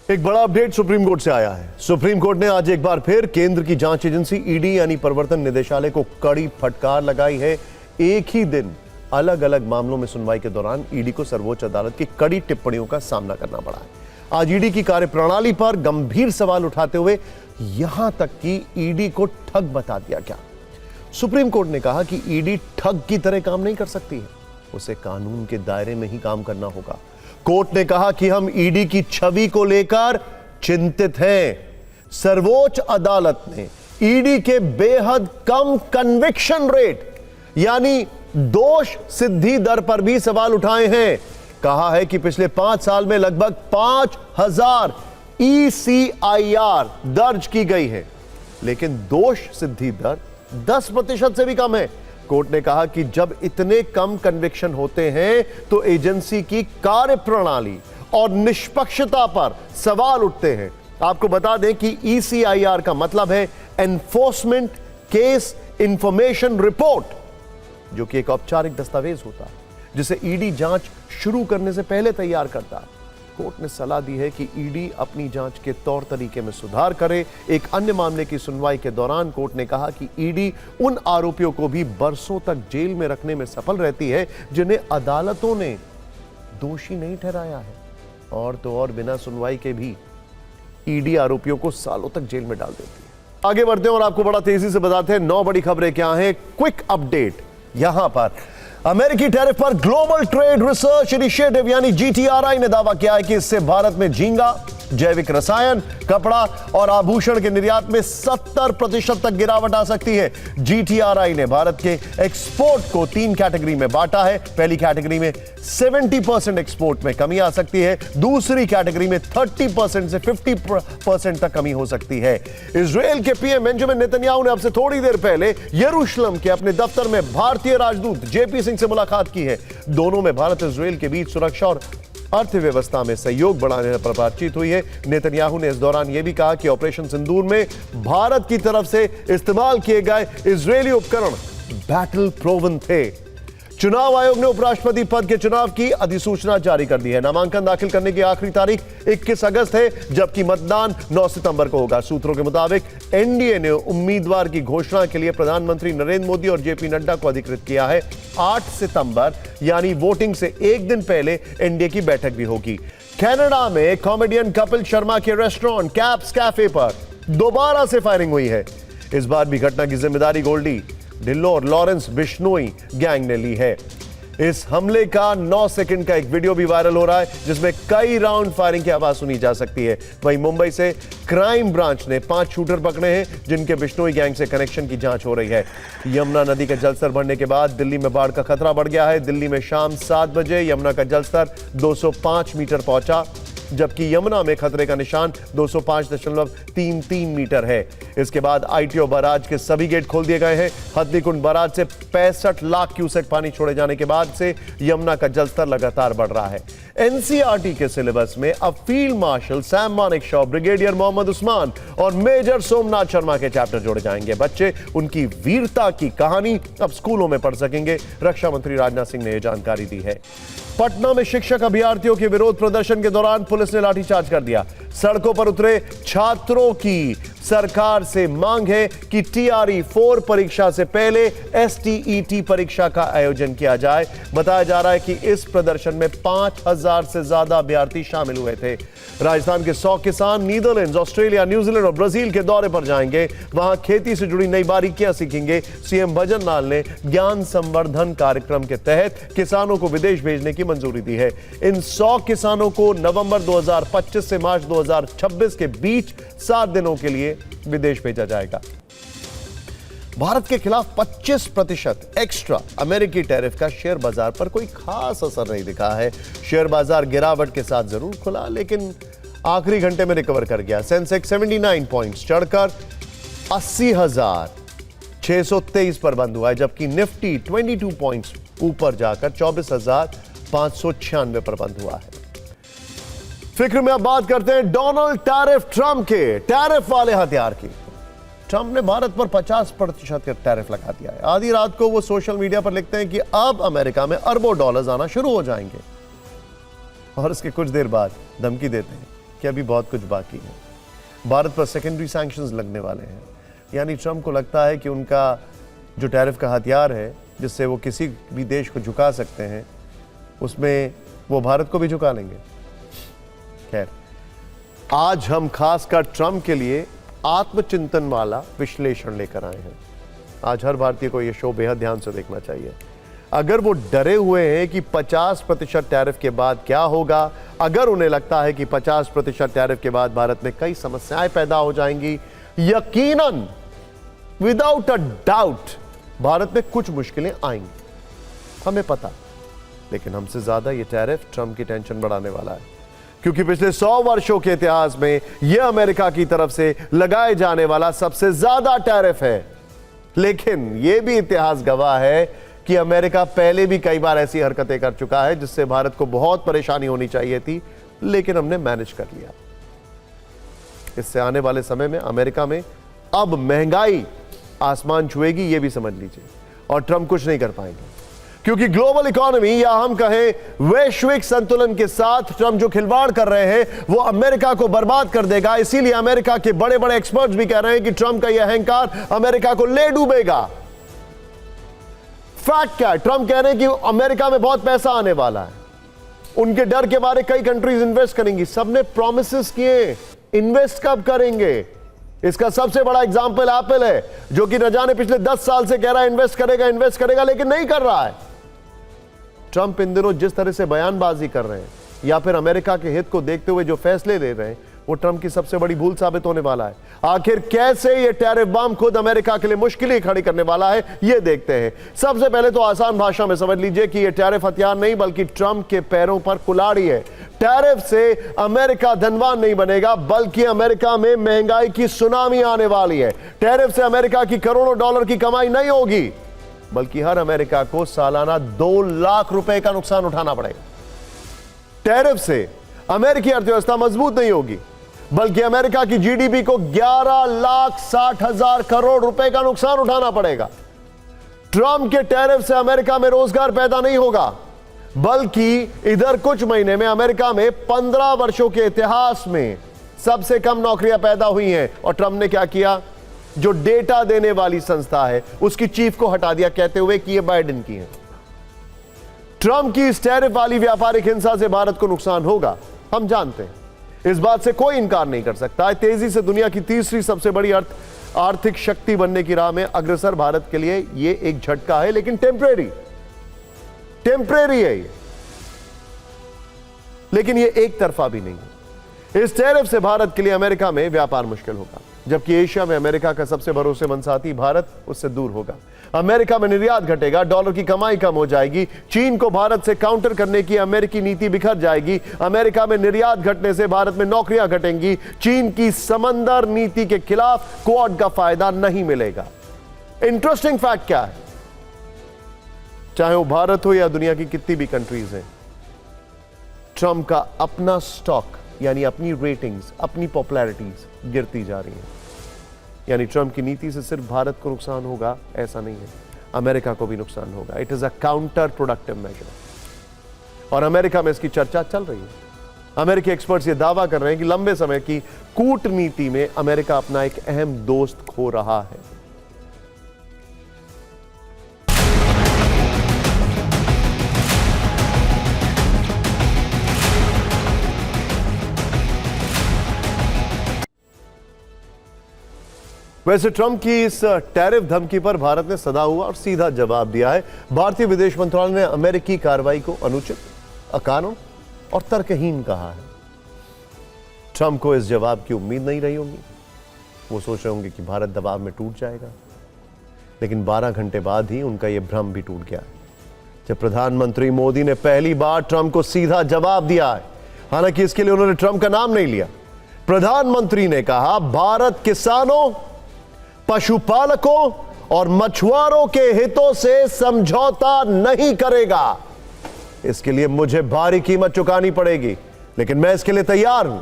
Speaker 1: एक बड़ा अपडेट सुप्रीम कोर्ट से आया है। सुप्रीम कोर्ट ने आज एक बार फिर केंद्र की जांच एजेंसी ईडी यानी प्रवर्तन निदेशालय को कड़ी फटकार लगाई है। एक ही दिन अलग अलग मामलों में सुनवाई के दौरान ईडी को सर्वोच्च अदालत की कड़ी टिप्पणियों का सामना करना पड़ा है। आज ईडी की कार्यप्रणाली पर गंभीर सवाल उठाते हुए यहां तक कि ईडी को ठग बता दिया गया। सुप्रीम कोर्ट ने कहा कि ईडी ठग की तरह काम नहीं कर सकती है, उसे कानून के दायरे में ही काम करना होगा। कोर्ट ने कहा कि हम ईडी की छवि को लेकर चिंतित हैं। सर्वोच्च अदालत ने ईडी के बेहद कम कन्विक्शन रेट यानी दोष सिद्धि दर पर भी सवाल उठाए हैं। कहा है कि पिछले 5 साल में लगभग 5000 ECIR दर्ज की गई है, लेकिन दोष सिद्धि दर 10% से भी कम है। कोर्ट ने कहा कि जब इतने कम कन्विक्शन होते हैं तो एजेंसी की कार्यप्रणाली और निष्पक्षता पर सवाल उठते हैं। आपको बता दें कि ECIR का मतलब है एनफोर्समेंट केस इंफॉर्मेशन रिपोर्ट, जो कि एक औपचारिक दस्तावेज होता है जिसे ईडी जांच शुरू करने से पहले तैयार करता है। कोर्ट ने सलाह दी है कि ईडी अपनी जांच के तौर तरीके में सुधार करे। एक अन्य मामले की सुनवाई के दौरान कोर्ट ने कहा कि ईडी उन आरोपियों को भी बरसों तक जेल में रखने में सफल रहती है जिन्हें अदालतों ने दोषी नहीं ठहराया है। और तो और बिना सुनवाई के भी ईडी आरोपियों को सालों तक जेल में डाल देती है। आगे बढ़ते हैं और आपको बड़ा तेजी से बताते हैं 9 बड़ी खबरें क्या हैं। क्विक अपडेट यहां पर। अमेरिकी टैरिफ पर ग्लोबल ट्रेड रिसर्च इनिशिएटिव यानी GTRI ने दावा किया है कि इससे भारत में झींगा, जैविक रसायन, कपड़ा और आभूषण के निर्यात में 70% तक गिरावट आ सकती है। GTRI ने भारत के एक्सपोर्ट को 3 कैटेगरी में बांटा है। पहली कैटेगरी में 70% एक्सपोर्ट में कमी आ सकती है। दूसरी कैटेगरी में 30% से 50% तक कमी हो सकती है। इजरायल के पीएम बेंजामिन नेतन्याहू ने अब से थोड़ी देर पहले यरूशलेम के अपने दफ्तर में भारतीय राजदूत JP सिंह से मुलाकात की है। दोनों में भारत इजरायल के बीच सुरक्षा और अर्थव्यवस्था में सहयोग बढ़ाने पर बातचीत हुई है। नेतन्याहू ने इस दौरान यह भी कहा कि ऑपरेशन सिंदूर में भारत की तरफ से इस्तेमाल किए गए इजरायली उपकरण बैटल प्रोवन थे। चुनाव आयोग ने उपराष्ट्रपति पद के चुनाव की अधिसूचना जारी कर दी है। नामांकन दाखिल करने की आखिरी तारीख 21 अगस्त है, जबकि मतदान 9 सितंबर को होगा। सूत्रों के मुताबिक एनडीए ने उम्मीदवार की घोषणा के लिए प्रधानमंत्री नरेंद्र मोदी और जेपी नड्डा को अधिकृत किया है। 8 सितंबर यानी वोटिंग से एक दिन पहले एनडीए की बैठक भी होगी। कनाडा में कॉमेडियन कपिल शर्मा के रेस्टोरेंट कैप्स कैफे पर दोबारा से फायरिंग हुई है। इस बार भी घटना की जिम्मेदारी गोल्डी ढिल्लो और लॉरेंस बिश्नोई गैंग ने ली है। इस हमले का 9 सेकंड का एक वीडियो भी वायरल हो रहा है जिसमें कई राउंड फायरिंग की आवाज सुनी जा सकती है। वहीं मुंबई से क्राइम ब्रांच ने 5 शूटर पकड़े हैं जिनके बिश्नोई गैंग से कनेक्शन की जांच हो रही है। यमुना नदी का जलस्तर बढ़ने के बाद दिल्ली में बाढ़ का खतरा बढ़ गया है। दिल्ली में शाम 7 बजे यमुना का जलस्तर 205 मीटर पहुंचा, जबकि यमुना में खतरे का निशान 205.33 मीटर है। इसके बाद ITO बैराज के सभी गेट खोल दिए गए हैं। हथनीकुंड बैराज से 65 लाख क्यूसेक पानी छोड़े जाने के बाद से यमुना का जलस्तर लगातार बढ़ रहा है। NCERT के सिलेबस में अब field marshal Sam Manekshaw, brigadier Mohammad Usman और मेजर सोमनाथ शर्मा के चैप्टर जोड़े जाएंगे। बच्चे उनकी वीरता की कहानी अब स्कूलों में पढ़ सकेंगे। रक्षा मंत्री राजनाथ सिंह ने यह जानकारी दी है। पटना में शिक्षक अभ्यर्थियों के विरोध प्रदर्शन के दौरान पुलिस ने लाठीचार्ज कर दिया। सड़कों पर उतरे छात्रों की सरकार से मांग है कि TRE 4 परीक्षा से पहले STET परीक्षा का आयोजन किया जाए। बताया जा रहा है कि इस प्रदर्शन में 5000 से ज्यादा अभ्यर्थी शामिल हुए थे। राजस्थान के 100 किसान नीदरलैंड, ऑस्ट्रेलिया, न्यूजीलैंड और ब्राजील के दौरे पर जाएंगे। वहां खेती से जुड़ी नई बारीकियां सीखेंगे। सीएम भजन लाल ने ज्ञान संवर्धन कार्यक्रम के तहत किसानों को विदेश भेजने की मंजूरी दी है। इन 100 किसानों को नवंबर 2025 से मार्च 2026 के बीच 7 दिनों के लिए विदेश भेजा जाएगा। भारत के खिलाफ 25% एक्स्ट्रा अमेरिकी टैरिफ का शेयर बाजार पर कोई खास असर नहीं दिखा है। शेयर बाजार गिरावट के साथ जरूर खुला, लेकिन आखिरी घंटे में रिकवर कर गया। सेंसेक्स 79 पॉइंट्स चढ़कर 80,623 पर बंद हुआ है, जबकि निफ्टी 22 पॉइंट्स ऊपर जाकर 24,596 पर बंद हुआ है। फिक्र में अब बात करते हैं डोनाल्ड ट्रंप के टैरिफ वाले हथियार की। ट्रंप ने भारत पर 50% का टैरिफ लगा दिया है। आधी रात को वो सोशल मीडिया पर लिखते हैं कि अब अमेरिका में अरबों डॉलर्स आना शुरू हो जाएंगे, और उसके कुछ देर बाद धमकी देते हैं कि अभी बहुत कुछ बाकी है। भारत पर सेकेंडरी सैंक्शंस लगने वाले हैं। यानी ट्रंप को लगता है कि उनका जो टैरिफ का हथियार है, जिससे वो किसी भी देश को झुका सकते हैं, उसमें वो भारत को भी झुका लेंगे। खैर, आज हम खासकर ट्रंप के लिए आत्मचिंतन वाला विश्लेषण लेकर आए हैं। आज हर भारतीय को यह शो बेहद ध्यान से देखना चाहिए। अगर वो डरे हुए हैं कि 50% टैरिफ के बाद क्या होगा, अगर उन्हें लगता है कि 50% टैरिफ के बाद भारत में कई समस्याएं पैदा हो जाएंगी, यकीनन विदाउट अ डाउट भारत में कुछ मुश्किलें आएंगी, हमें पता। लेकिन हमसे ज्यादा ये टैरिफ ट्रंप की टेंशन बढ़ाने वाला है, क्योंकि पिछले 100 वर्षों के इतिहास में यह अमेरिका की तरफ से लगाए जाने वाला सबसे ज्यादा टैरिफ है। लेकिन यह भी इतिहास गवाह है कि अमेरिका पहले भी कई बार ऐसी हरकतें कर चुका है जिससे भारत को बहुत परेशानी होनी चाहिए थी, लेकिन हमने मैनेज कर लिया। इससे आने वाले समय में अमेरिका में अब महंगाई आसमान छुएगी, यह भी समझ लीजिए, और ट्रंप कुछ नहीं कर पाएंगे, क्योंकि ग्लोबल इकोनॉमी या हम कहें वैश्विक संतुलन के साथ ट्रंप जो खिलवाड़ कर रहे हैं वो अमेरिका को बर्बाद कर देगा। इसीलिए अमेरिका के बड़े बड़े एक्सपर्ट्स भी कह रहे हैं कि ट्रंप का यह अहंकार अमेरिका को ले डूबेगा। फैक्ट क्या है? ट्रंप कह रहे हैं कि अमेरिका में बहुत पैसा आने वाला है, उनके डर के बारे कई कंट्रीज इन्वेस्ट करेंगी। सबने प्रॉमिसेस किए, इन्वेस्ट कब करेंगे? इसका सबसे बड़ा एग्जांपल एप्पल है, जो कि न जाने पिछले 10 साल से कह रहा है इन्वेस्ट करेगा, लेकिन नहीं कर रहा है। ट्रंप इन दिनों जिस तरह से बयानबाजी कर रहे हैं या फिर अमेरिका के हित को देखते हुए जो फैसले ले रहे हैं, वो ट्रंप की सबसे बड़ी भूल साबित होने वाला है। आखिर कैसे ये टैरिफ बम खुद अमेरिका के लिए मुश्किलें खड़ी करने वाला है, ये देखते हैं। सबसे पहले तो आसान भाषा में समझ लीजिए कि ये टैरिफ हथियार नहीं बल्कि ट्रंप के पैरों पर कुल्हाड़ी है। टैरिफ से अमेरिका धनवान नहीं बनेगा, बल्कि अमेरिका में महंगाई की सुनामी आने वाली है। टैरिफ से अमेरिका की करोड़ों डॉलर की कमाई नहीं होगी, बल्कि हर अमेरिका को सालाना 2 लाख रुपए का नुकसान उठाना पड़ेगा। टैरिफ से अमेरिकी अर्थव्यवस्था मजबूत नहीं होगी, बल्कि अमेरिका की जीडीपी को 11,60,000 करोड़ रुपए का नुकसान उठाना पड़ेगा। ट्रंप के टैरिफ से अमेरिका में रोजगार पैदा नहीं होगा, बल्कि इधर कुछ महीने में अमेरिका में 15 वर्षों के इतिहास में सबसे कम नौकरियां पैदा हुई हैं। और ट्रंप ने क्या किया? जो डेटा देने वाली संस्था है उसकी चीफ को हटा दिया, कहते हुए कि यह बाइडेन की है। ट्रंप की इस टैरिफ वाली व्यापारिक हिंसा से भारत को नुकसान होगा, हम जानते हैं, इस बात से कोई इंकार नहीं कर सकता है। तेजी से दुनिया की तीसरी सबसे बड़ी आर्थिक शक्ति बनने की राह में अग्रसर भारत के लिए यह एक झटका है, लेकिन टेम्परेरी है ये। लेकिन यह एक तरफा भी नहीं है। इस टैरिफ से भारत के लिए अमेरिका में व्यापार मुश्किल होगा, जबकि एशिया में अमेरिका का सबसे भरोसेमंद साथी भारत उससे दूर होगा। अमेरिका में निर्यात घटेगा, डॉलर की कमाई कम हो जाएगी, चीन को भारत से काउंटर करने की अमेरिकी नीति बिखर जाएगी। अमेरिका में निर्यात घटने से भारत में नौकरियां घटेंगी। चीन की समंदर नीति के खिलाफ क्वाड का फायदा नहीं मिलेगा। इंटरेस्टिंग फैक्ट क्या है? चाहे वो भारत हो या दुनिया की कितनी भी कंट्रीज हैं, ट्रंप का अपना स्टॉक यानी अपनी रेटिंग्स, अपनी पॉपुलैरिटीज गिरती जा रही है। यानी ट्रंप की नीति से सिर्फ भारत को नुकसान होगा ऐसा नहीं है, अमेरिका को भी नुकसान होगा। It is a counter productive measure, और अमेरिका में इसकी चर्चा चल रही है। अमेरिकी एक्सपर्ट्स ये दावा कर रहे हैं कि लंबे समय की कूटनीति में अमेरिका अपना एक अहम दोस्त खो रहा है। वैसे ट्रंप की इस टैरिफ धमकी पर भारत ने सदा हुआ और सीधा जवाब दिया है। भारतीय विदेश मंत्रालय ने अमेरिकी कार्रवाई को अनुचित, अकानून और तर्कहीन कहा है। ट्रंप को इस जवाब की उम्मीद नहीं रही होगी, वो सोच रहे होंगे कि भारत दबाव में टूट जाएगा, लेकिन 12 घंटे बाद ही उनका यह भ्रम भी टूट गया, जब प्रधानमंत्री मोदी ने पहली बार ट्रंप को सीधा जवाब दिया है। हालांकि इसके लिए उन्होंने ट्रंप का नाम नहीं लिया। प्रधानमंत्री ने कहा, भारत किसानों, पशुपालकों और मछुआरों के हितों से समझौता नहीं करेगा। इसके लिए मुझे भारी कीमत चुकानी पड़ेगी, लेकिन मैं इसके लिए तैयार हूं।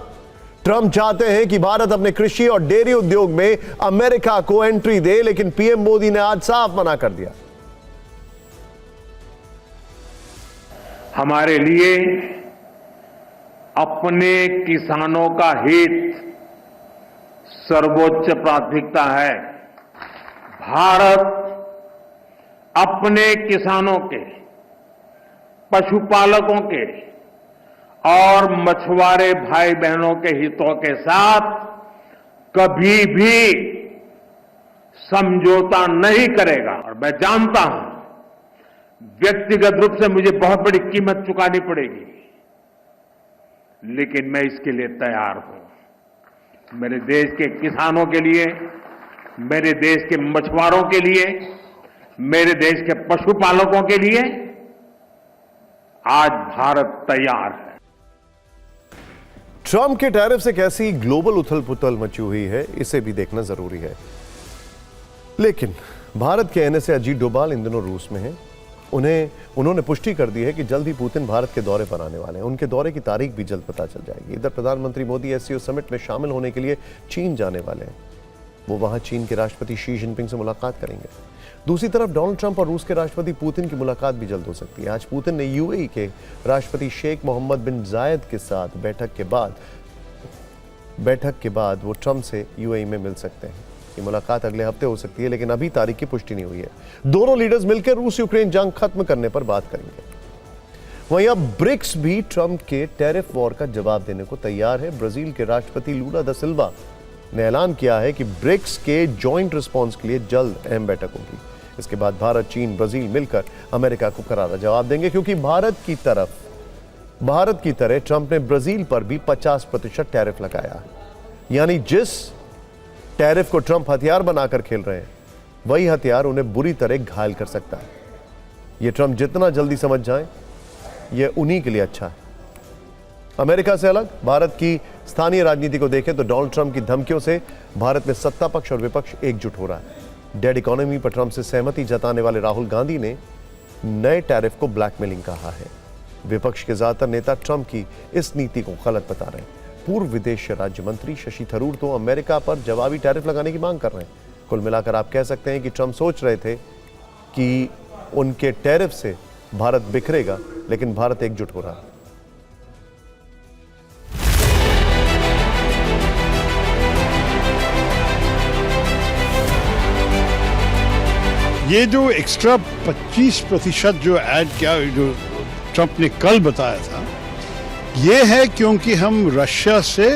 Speaker 1: ट्रंप चाहते हैं कि भारत अपने कृषि और डेयरी उद्योग में अमेरिका को एंट्री दे, लेकिन पीएम मोदी ने आज साफ मना कर दिया।
Speaker 15: हमारे लिए अपने किसानों का हित सर्वोच्च प्राथमिकता है। भारत अपने किसानों के, पशुपालकों के और मछुआरे भाई बहनों के हितों के साथ कभी भी समझौता नहीं करेगा। और मैं जानता हूं व्यक्तिगत रूप से मुझे बहुत बड़ी कीमत चुकानी पड़ेगी, लेकिन मैं इसके लिए तैयार हूं। मेरे देश के किसानों के लिए, मेरे देश के मछुआरों के लिए, मेरे देश के पशुपालकों के लिए आज भारत तैयार है।
Speaker 1: ट्रंप के टैरिफ से कैसी ग्लोबल उथल पुथल मची हुई है, इसे भी देखना जरूरी है। लेकिन भारत के कहने से अजीत डोभाल इन दिनों रूस में हैं उन्होंने पुष्टि कर दी है कि जल्द ही पुतिन भारत के दौरे पर आने वाले हैं। उनके दौरे की तारीख भी जल्द पता चल जाएगी। इधर प्रधानमंत्री मोदी एससीओ समिट में शामिल होने के लिए चीन जाने वाले हैं। वो वहां चीन के राष्ट्रपति शी जिनपिंग से मुलाकात करेंगे। दूसरी तरफ डोनाल्ड ट्रंप और रूस के राष्ट्रपति पुतिन की मुलाकात भी जल्द हो सकती है। आज पुतिन ने यूएई के राष्ट्रपति शेख मोहम्मद बिन जायद के साथ बैठक के बाद वो ट्रंप से यूएई में मिल सकते हैं। ये मुलाकात अगले हफ्ते हो सकती है, लेकिन अभी तारीख की पुष्टि नहीं हुई है। दोनों लीडर्स मिलकर रूस यूक्रेन जंग खत्म करने पर बात करेंगे। वहीं अब ब्रिक्स भी ट्रंप के टैरिफ वॉर का जवाब देने को तैयार है। ब्राजील के राष्ट्रपति लूला दा सिल्वा ने ऐलान किया है कि ब्रिक्स के जॉइंट रिस्पॉन्स के लिए जल्द अहम बैठक होगी। इसके बाद भारत, चीन, ब्राजील मिलकर अमेरिका को करारा जवाब देंगे, क्योंकि भारत की तरह ट्रंप ने ब्राजील पर भी 50% टैरिफ लगाया। यानी जिस टैरिफ को ट्रंप हथियार बनाकर खेल रहे हैं, वही हथियार उन्हें बुरी तरह घायल कर सकता है। यह ट्रंप जितना जल्दी समझ जाएं, यह उन्हीं के लिए अच्छा है। अमेरिका से अलग भारत की स्थानीय राजनीति को देखें तो डोनाल्ड ट्रंप की धमकियों से भारत में सत्ता पक्ष और विपक्ष एकजुट हो रहा है। डेड इकोनॉमी पर ट्रंप से सहमति जताने वाले राहुल गांधी ने नए टैरिफ को ब्लैकमेलिंग कहा है। विपक्ष के ज्यादातर नेता ट्रंप की इस नीति को गलत बता रहे हैं। पूर्व विदेश राज्य मंत्री शशि थरूर तो अमेरिका पर जवाबी टैरिफ लगाने की मांग कर रहे हैं। कुल मिलाकर आप कह सकते हैं कि ट्रंप सोच रहे थे कि उनके टैरिफ से भारत बिखरेगा, लेकिन भारत एकजुट हो रहा है।
Speaker 16: ये जो एक्स्ट्रा 25% जो ऐड किया, जो ट्रंप ने कल बताया था, ये है क्योंकि हम रशिया से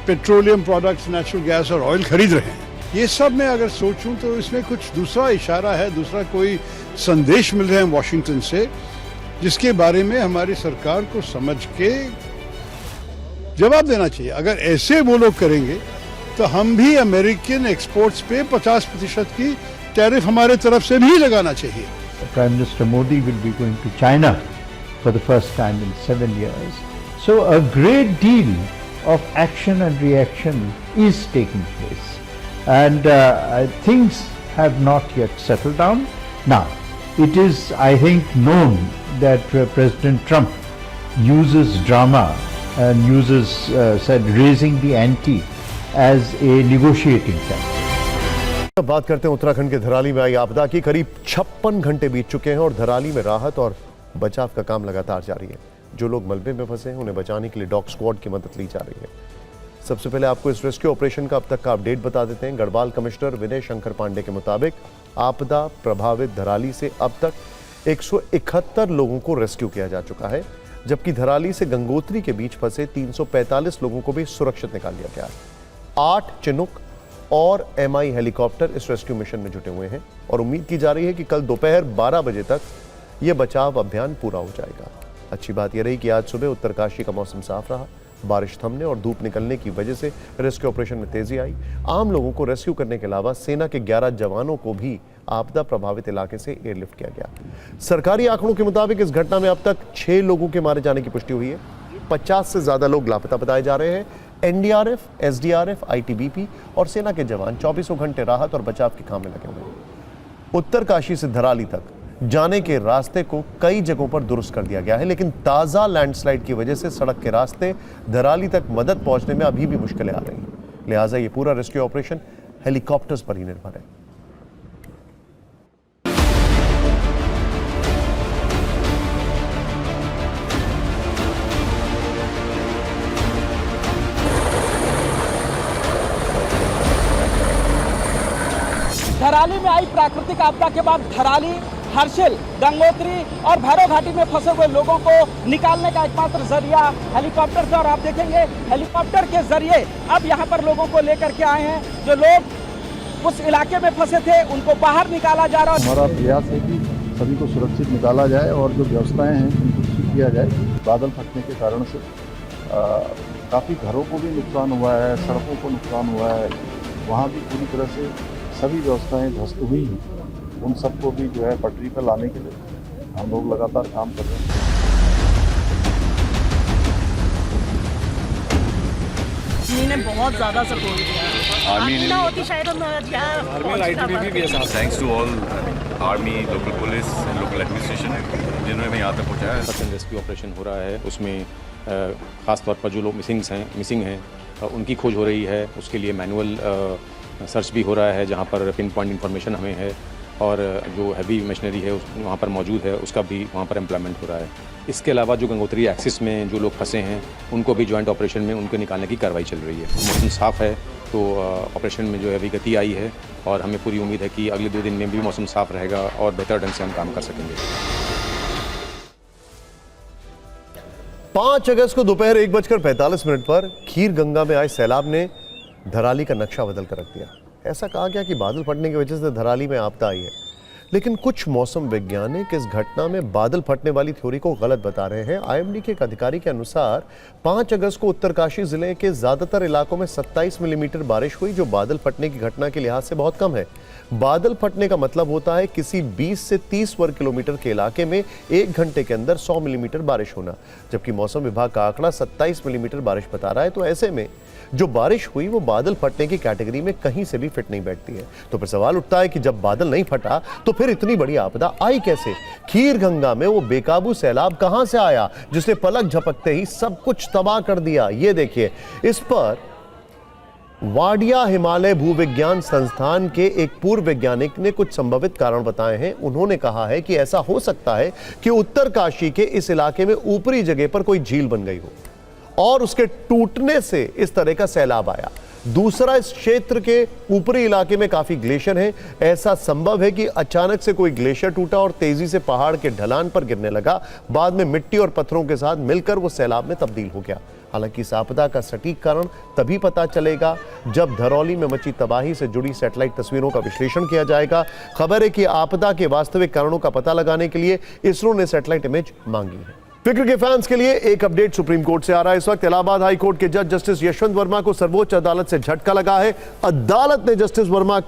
Speaker 16: पेट्रोलियम प्रोडक्ट्स, नेचुरल गैस और ऑयल खरीद रहे हैं। ये सब मैं अगर सोचूं तो इसमें कुछ दूसरा इशारा है, दूसरा कोई संदेश मिल रहे हैं वॉशिंगटन से, जिसके बारे में हमारी सरकार को समझ के जवाब देना चाहिए। अगर ऐसे वो लोग करेंगे तो हम भी अमेरिकन एक्सपोर्ट्स पे 50% की टैरिफ हमारे तरफ से भी लगाना चाहिए।
Speaker 17: Prime Minister Modi will be going to China for the first time in 7 years. So a great deal of action and reaction is taking place, and things have not yet settled down. Now, it is, I think, known that President Trump uses drama and uses said raising the ante as a negotiating tactic.
Speaker 1: अब बात करते हैं उत्तराखंड के धराली में आई आपदा की। करीब 56 घंटे बीत चुके हैं और धराली में राहत और बचाव का काम लगातार जारी है। जो लोग मलबे में फंसे हैं उन्हें बचाने के लिए डॉग स्क्वाड की मदद ली जा रही है। सबसे पहले आपको इस रेस्क्यू ऑपरेशन का अब तक का अपडेट बता देते हैं। गढ़वाल कमिश्नर विनय शंकर पांडे के मुताबिक आपदा प्रभावित धराली से अब तक 171 लोगों को रेस्क्यू किया जा चुका है, जबकि धराली से गंगोत्री के बीच फंसे 345 लोगों को भी सुरक्षित निकाल लिया गया है। 8 चिनुक और एमआई हेलीकॉप्टर इस रेस्क्यू मिशन में जुटे हुए हैं और उम्मीद की जा रही है कि कल दोपहर 12 बजे तक यह बचाव अभियान पूरा हो जाएगा। अच्छी बात यह रही कि आज सुबह उत्तरकाशी का मौसम साफ रहा। बारिश थमने और धूप निकलने की वजह से रेस्क्यू ऑपरेशन में तेजी आई। आम लोगों को रेस्क्यू करने के अलावा सेना के 11 जवानों को भी आपदा प्रभावित इलाके से एयरलिफ्ट किया गया। सरकारी आंकड़ों के मुताबिक इस घटना में अब तक 6 लोगों के मारे जाने की पुष्टि हुई है। 50 से ज्यादा लोग लापता बताए जा रहे हैं। एनडीआरएफ, एसडीआरएफ, आईटीबीपी और सेना के जवान 24 घंटे राहत और बचाव के काम में लगे हुए हैं। उत्तरकाशी से धराली तक जाने के रास्ते को कई जगहों पर दुरुस्त कर दिया गया है, लेकिन ताजा लैंडस्लाइड की वजह से सड़क के रास्ते धराली तक मदद पहुंचने में अभी भी मुश्किलें आ रही हैं। लिहाजा ये पूरा रेस्क्यू ऑपरेशन हेलीकॉप्टर्स पर ही निर्भर है।
Speaker 18: धराली में आई प्राकृतिक आपदा के बाद धराली, हर्षिल, गंगोत्री और भैरव घाटी में फंसे हुए लोगों को निकालने का एकमात्र जरिया हेलीकॉप्टर था और आप देखेंगे हेलीकॉप्टर के जरिए अब यहाँ पर लोगों को लेकर के आए हैं। जो लोग उस इलाके में फंसे थे उनको बाहर निकाला जा रहा है।
Speaker 19: हमारा प्रयास है कि सभी को सुरक्षित निकाला जाए और जो व्यवस्थाएं हैं उनको ठीक किया जाए। बादल फटने के कारण से काफ़ी घरों को भी नुकसान हुआ है, सड़कों को नुकसान हुआ है, वहाँ भी पूरी तरह से सभी व्यवस्थाएं ध्वस्त हुई हैं। उन सबको भी जो है पटरी पर लाने के लिए हम लोग लगातार काम कर रहे हैं।
Speaker 18: ने बहुत ज़्यादा सपोर्ट किया।
Speaker 20: आर्मी ने होती शायद हम
Speaker 18: thanks
Speaker 20: to all army, local police, local administration जिन्होंने हमें यहाँ तक पहुँचाया है।
Speaker 21: सर्च एंड रेस्क्यू ऑपरेशन हो रहा है, उसमें ख़ास तौर पर जो लोग मिसिंग हैं उनकी खोज हो रही है। उसके लिए मैनुअल सर्च भी हो रहा है, जहाँ पर पिन पॉइंट इन्फॉर्मेशन हमें है, और जो हैवी मशीनरी है वहाँ पर मौजूद है, उसका भी वहाँ पर एम्प्लॉयमेंट हो रहा है। इसके अलावा जो गंगोत्री एक्सिस में जो लोग फंसे हैं उनको भी जॉइंट ऑपरेशन में उनको निकालने की कार्रवाई चल रही है। मौसम साफ़ है तो ऑपरेशन में जो है अभी गति आई है, और हमें पूरी उम्मीद है कि अगले 2 दिन में भी मौसम साफ़ रहेगा और बेहतर ढंग से हम काम कर सकेंगे।
Speaker 1: 5 अगस्त को दोपहर 1:45 पर खीर गंगा में आए सैलाब ने धराली का नक्शा बदल कर रख दिया। ऐसा कहा गया कि बादल फटने की वजह से धराली में आपदा आई है, लेकिन कुछ मौसम वैज्ञानिक इस घटना में बादल फटने वाली थ्योरी को गलत बता रहे हैं। आईएमडी के एक अधिकारी के अनुसार 5 अगस्त को उत्तरकाशी जिले के ज्यादातर इलाकों में 27 मिलीमीटर बारिश हुई, जो बादल फटने की घटना के लिहाज से बहुत कम है। बादल फटने का मतलब होता है किसी 20 से 30 वर्ग किलोमीटर के इलाके में 1 घंटे के अंदर 100 मिलीमीटर बारिश होना, जबकि मौसम विभाग का आंकड़ा 27 मिलीमीटर बारिश बता रहा है। तो ऐसे में जो बारिश हुई वो बादल फटने की कैटेगरी में कहीं से भी फिट नहीं बैठती है। तो फिर सवाल उठता है कि जब बादल नहीं फटा तो फिर इतनी बड़ी आपदा आई कैसे? खीर गंगा में वो बेकाबू सैलाब कहां से आया जिसने पलक झपकते ही सब कुछ तबाह कर दिया? ये देखिए, इस पर वाडिया हिमालय भूविज्ञान संस्थान के एक पूर्व वैज्ञानिक ने कुछ संभावित कारण बताए हैं। उन्होंने कहा है कि ऐसा हो सकता है कि उत्तरकाशी के इस इलाके में ऊपरी जगह पर कोई झील बन गई हो और उसके टूटने से इस तरह का सैलाब आया। दूसरा, इस क्षेत्र के ऊपरी इलाके में काफी ग्लेशियर है। ऐसा संभव है कि अचानक से कोई ग्लेशियर टूटा और तेजी से पहाड़ के ढलान पर गिरने लगा, बाद में मिट्टी और पत्थरों के साथ मिलकर वो सैलाब में तब्दील हो गया। हालांकि इस आपदा का सटीक कारण तभी पता चलेगा जब धरौली में मची तबाही से जुड़ी सैटेलाइट तस्वीरों का विश्लेषण किया जाएगा। खबर है कि आपदा के वास्तविक कारणों का पता लगाने के लिए इसरो ने सैटेलाइट इमेज मांगी है। फिक्र के फैंस के लिए एक अपडेट सुप्रीम कोर्ट से आ रहा है। इस वक्त इलाहाबाद हाई कोर्ट के जज जस्टिस यशवंत वर्मा को सर्वोच्च अदालत से झटका लगा है। अदालत ने जस्टिस वर्मा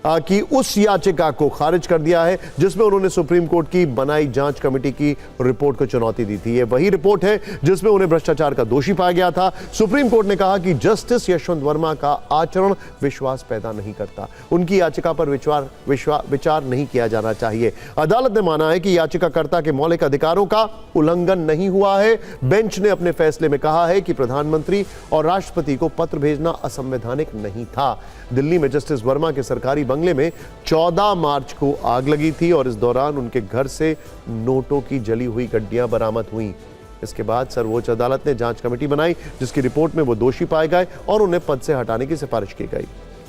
Speaker 1: की उस याचिका को खारिज कर दिया है जिसमें उन्होंने सुप्रीम कोर्ट की बनाई जांच कमेटी की रिपोर्ट को चुनौती दी थी। ये वही रिपोर्ट है जिसमें उन्हें भ्रष्टाचार का दोषी पाया गया था। सुप्रीम कोर्ट ने कहा कि जस्टिस यशवंत वर्मा का आचरण विश्वास पैदा नहीं करता, उनकी याचिका पर विचार नहीं किया जाना चाहिए। अदालत ने माना है कि याचिकाकर्ता के मौलिक अधिकारों का उल्लंघन नहीं हुआ है। बेंच ने अपने फैसले में कहा है कि प्रधानमंत्री और राष्ट्रपति को पत्र भेजना असंवैधानिक नहीं था। दिल्ली में जस्टिस वर्मा के सरकारी बंगले में 14 मार्च को आग लगी थी और इस दौरान उनके घर से नोटों की जली हुई गड्डियां बरामद हुईं। इसके बाद सर्वोच्च अदालत ने जांच कमेटी बनाई जिसकी रिपोर्ट में वो दोषी पाए गए और उन्हें पद से हटाने की सिफारिश की गई।